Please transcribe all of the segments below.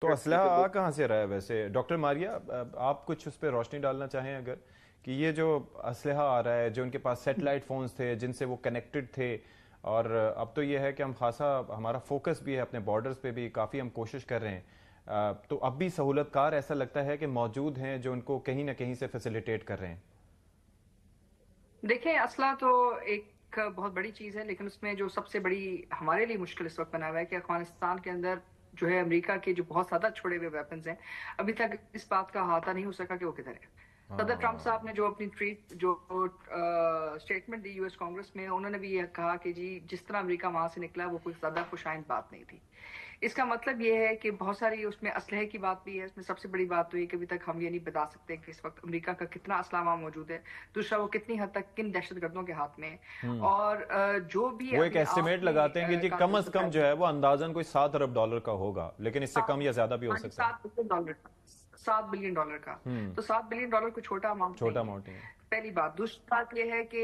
تو اسلحہ آ کہاں سے رہا ہے ویسے ڈاکٹر ماریا؟ آپ کچھ اس پہ روشنی ڈالنا چاہیں اگر، کہ یہ جو اسلحہ آ رہا ہے، جو ان کے پاس سیٹلائٹ فونز تھے جن سے وہ کنیکٹڈ تھے، اور اب تو یہ ہے کہ ہم خاصا ہمارا فوکس بھی ہے اپنے بارڈرز پہ بھی، کافی ہم کوشش کر رہے ہیں، تو اب بھی سہولت کار ایسا لگتا ہے کہ موجود ہیں جو ان کو کہیں نہ کہیں سے فیسیلیٹیٹ کر رہے ہیں؟ دیکھیں، اسلحہ تو ایک بہت بڑی چیز ہے، لیکن اس میں جو سب سے بڑی ہمارے لیے مشکل اس وقت بنا ہوا ہے کہ افغانستان کے اندر جو ہے امریکہ کے جو بہت زیادہ چھوڑے ہوئے ویپنز ہیں، ابھی تک اس بات کا احاطہ نہیں ہو سکا کہ وہ کدھر ہے۔ صدر ٹرمپ ہاں، صاحب نے جو اپنی اسٹیٹمنٹ دی US کانگریس میں، انہوں نے بھی یہ کہا کہ جی جس طرح امریکہ وہاں سے نکلا وہ کوئی زیادہ خوشائند بات نہیں تھی۔ اس کا مطلب یہ ہے کہ بہت ساری اس میں اسلحے کی بات بھی ہے۔ اس میں سب سے بڑی بات تو یہ کہ ابھی تک ہم یہ نہیں بتا سکتے کہ اس وقت امریکہ کا کتنا اسلحہ وہاں موجود ہے، دوسرا وہ کتنی حد تک کن دہشت گردوں کے ہاتھ میں ہے۔ ہوں، اور جو بھی وہ ایک ابھی ایسٹیمیٹ آپ نے لگاتے ہیں کہ جی کم از کم جو ہے وہ اندازاً کوئی $7 ارب کا ہوگا، لیکن اس سے کم یا زیادہ بھی ہو ہاں جی، سکتا ہے۔ $7 بلین کا، $7 بلین کا۔ ہوں، تو $7 بلین کوئی چھوٹا اماؤنٹ چھوٹا نہیں ہے، اماؤنٹ نہیں ہے۔ پہلی بات۔ دوسری بات یہ ہے کہ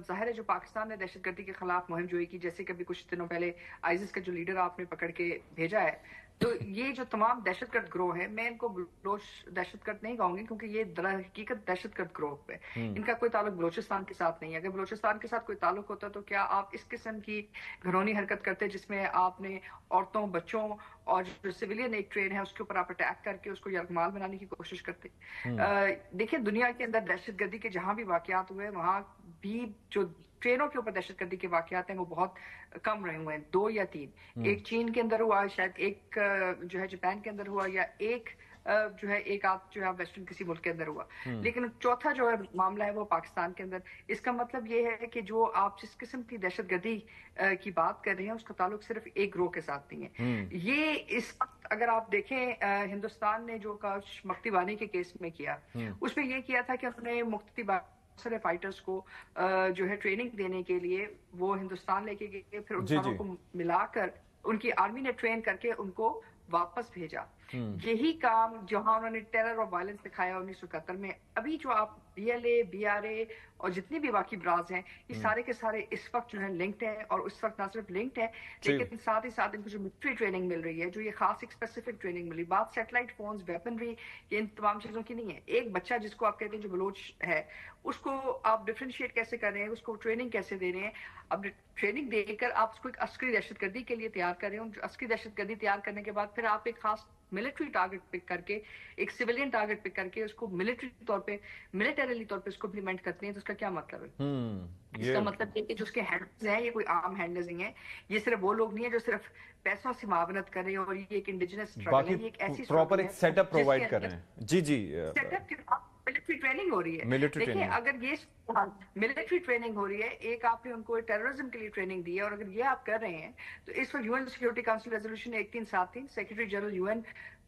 ظاہر ہے جو پاکستان نے دہشت گردی کے خلاف مہم جوئی کی، جیسے کہ ابھی کچھ دنوں پہلے آئیسس کا جو لیڈر آپ نے پکڑ کے بھیجا ہے، تو یہ جو تمام دہشت گرد گروہ ہیں، میں ان کو بلوچ دہشت گرد نہیں کہوں گی، کیونکہ یہ در حقیقت دہشت گرد گروہ ہے۔ ہوں، ان کا کوئی تعلق بلوچستان کے ساتھ نہیں ہے۔ اگر بلوچستان کے ساتھ کوئی تعلق ہوتا تو کیا آپ اس قسم کی گھرونی حرکت کرتے جس میں آپ نے عورتوں، بچوں اور جو سویلین ایک ٹرین ہے اس کے اوپر آپ اٹیک کر کے اس کو یرغمال بنانے کی کوشش کرتے؟ ہوں، دیکھیں، دنیا کے اندر دہشت گردی کے جہاں بھی واقعات ہوئے، وہاں بھی جو ٹرینوں کے اوپر دہشت گردی کے واقعات ہیں وہ بہت کم رہے ہوئے ہیں، 2 یا 3۔ ہوں، ایک چین کے اندر ہوا، شاید ایک جو ہے جاپان کے اندر ہوا، یا ایک جو ہے ایک آدھ جو ہے ویسٹرن کسی ملک کے اندر ہوا، ہوں، لیکن چوتھا جو ہے معاملہ ہے وہ پاکستان کے اندر۔ اس کا مطلب یہ ہے کہ جو آپ جس قسم کی دہشت گردی کی بات کر رہے ہیں اس کا تعلق صرف ایک گروہ کے ساتھ نہیں ہوں، ہے۔ یہ اس وقت اگر آپ دیکھیں، ہندوستان نے جو کاش مکتی بانی کے کیس میں کیا، ہوں، اس میں یہ کیا تھا کہ انہوں نے مکتی سارے فائٹرز کو جو ہے ٹریننگ دینے کے لیے وہ ہندوستان لے کے گئے، پھر ان جی ساروں جی، کو ملا کر ان کی آرمی نے ٹرین کر کے ان کو واپس بھیجا۔ ہوں، یہی کام جہاں انہوں نے ٹیرر اور وائلنس دکھایا 1971 میں، ابھی جو آپ BLA BRA اور جتنی بھی باقی براز ہیں، یہ ہوں، سارے کے سارے اس وقت جو ہے لنکڈ ہیں، اور اس وقت نہ صرف لنکڈ ہیں جی، لیکن ساتھ ہی ساتھ ان کو جو ملٹری ٹریننگ مل رہی ہے، جو یہ خاص ایک اسپیسیفک ٹریننگ ملی، بات سیٹلائٹ فونز، ویپنری، یہ ان تمام چیزوں کی نہیں ہے۔ ایک بچہ جس کو آپ کہتے ہیں جو بلوچ ہے، اس کو آپ ڈفرینشیٹ کیسے کر رہے ہیں، اس کو ٹریننگ کیسے دے رہے ہیں؟ اب ٹریننگ دے کر آپ اس کو ایک عسکری دہشت گردی کے لیے تیار کر رہے ہیں، عسکری دہشت گردی تیار کرنے کے بعد پھر آپ ایک خاص ملٹری ٹارگٹ پک کر کے، ایک سویلین ٹارگٹ پک کر کے اس کو ملٹری طور پہ، ملٹریلی طور پہ اس کو امپلیمنٹ کرتے ہیں، تو اس کا کیا مطلب ہے؟ ہوں، اس کا یہ مطلب یہ کہ جو اس کے ہینڈلز ہیں یہ کوئی عام ہینڈلز نہیں ہیں، یہ صرف وہ لوگ نہیں ہیں جو صرف پیسوں سے معاونت کر رہے ہیں، اور یہ ایک انڈیجنس اسٹرگل ہے، باقی یہ ایک ایسی پراپر اسٹرگل ایک ہے سیٹ اپ جس کے پرووائڈ کر اندر رہے ہیں، جی جی، سیٹ اپ کے ساتھ ملٹری ٹریننگ ہو رہی ہے۔ ملٹری دیکھیں، ٹریننگ، اگر یہ ملٹری ٹریننگ ہو رہی ہے، ایک آپ نے ان کو ٹیررزم کے لیے ٹریننگ دی ہے، اور اگر یہ آپ کر رہے ہیں تو اس وقت UN security council resolution 1373، secretary general UN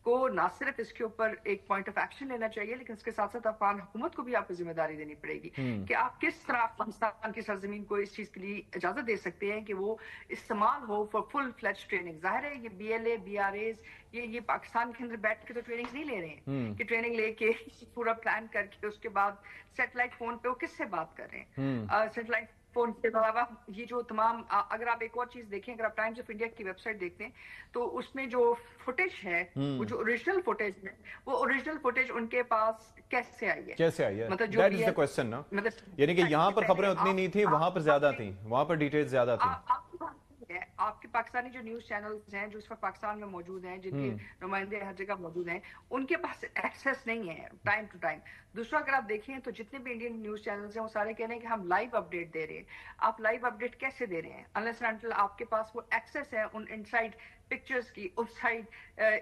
کو نہ صرف اس کے اوپر ایک پوائنٹ آف ایکشن لینا چاہیے، لیکن اس کے ساتھ ساتھ افغان حکومت کو بھی آپ کو ذمہ داری دینی پڑے گی ہوں، کہ آپ کس طرح افغانستان کی سرزمین کو اس چیز کے لیے اجازت دے سکتے ہیں کہ وہ استعمال ہو فار فل فلیج ٹریننگ۔ ظاہر ہے یہ BLA BRAs یہ پاکستان کے اندر بیٹھ کے تو ٹریننگ نہیں لے رہے ہوں، ہیں کہ ٹریننگ لے کے پورا پلان کر کے اس کے بعد سیٹلائٹ فون پہ وہ کس سے بات کر رہے ہوں، ہیں؟ سیٹلائٹ فون کے علاوہ یہ جو تمام، اگر آپ ایک اور چیز دیکھیں، اگر آپ ٹائمز آف انڈیا کی ویب سائٹ دیکھتے ہیں تو اس میں جو فوٹیج ہے، وہ ہوں، جو اوریجنل فوٹیج ہے، وہ اوریجنل فوٹیج ان کے پاس کیسے آئی ہے؟ کیسے آئی ہے؟ مطلب جو دیٹ بھی از ہے، دا کوشچن نا، یعنی کہ مطلب یہاں کہ پر پہلے خبریں اتنی نہیں تھیں، وہاں پر زیادہ تھیں، وہاں پر ڈیٹیلز زیادہ تھیں۔ آپ کی بات صحیح ہے، آپ کے پاکستانی جو نیوز چینلز ہیں جو اس وقت پاکستان میں موجود ہیں، جن کے ہوں، نمائندے ہر جگہ موجود ہیں، ان کے پاس ایکسیس نہیں ہے ٹائم ٹو ٹائم۔ دوسرا، اگر آپ دیکھیں تو جتنے بھی انڈین نیوز چینلز ہیں وہ سارے کہہ رہے ہیں کہ ہم لائیو اپڈیٹ دے رہے ہیں۔ آپ لائیو اپڈیٹ کیسے دے رہے ہیں unless and until آپ کے پاس وہ ایکسیس ہے ان انسائڈ پکچرز کی،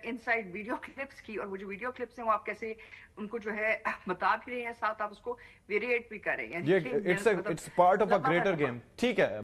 انسائڈ ویڈیو کلپس کی، اور وہ جو ویڈیو کلپس ہیں وہ آپ کیسے ان کو جو ہے بتا بھی رہے ہیں، ساتھ آپ اس کو ویریٹ بھی کر رہے ہیں، یہ یعنی کہ اٹس مطلب اٹس پارٹ آف اے زیادہ گریٹر تر گیم، ٹھیک ہے۔